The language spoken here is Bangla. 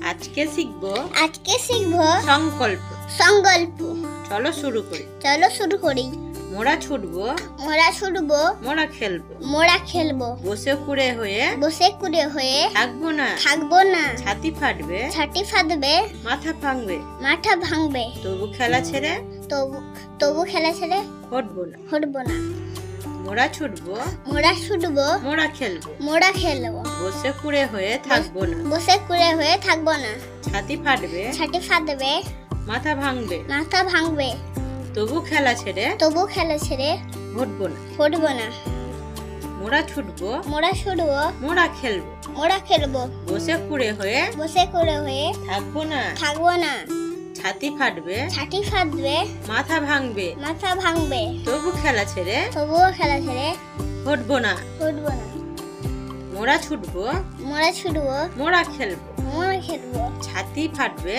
আজকে শিখবো সংকল্প। চলো শুরু করি। মোরা ছুটবো, মোরা খেলবো, বসে কুড়ে হয়ে থাকবো না, ছাতি ফাটবে, মাথা ভাঙবে, তবু খেলা ছেড়ে হটবো না। মোরা ছুটবো, মোরা খেলবো, বসে কুড়ে হয়ে থাকবো না, ছাতি ফাটবে, মাথা ভাঙবে, তবু খেলা ছেড়ে হটবো না। মোরা ছুটবো, মোরা খেলবো, বসে কুড়ে হয়ে থাকবো না, ছাতি ফাটবে, মাথা ভাঙবে, তবু খেলা ছেড়ে হটবো না। মোরা ছুটবো, মোরা খেলবো, ছাতি ফাটবে,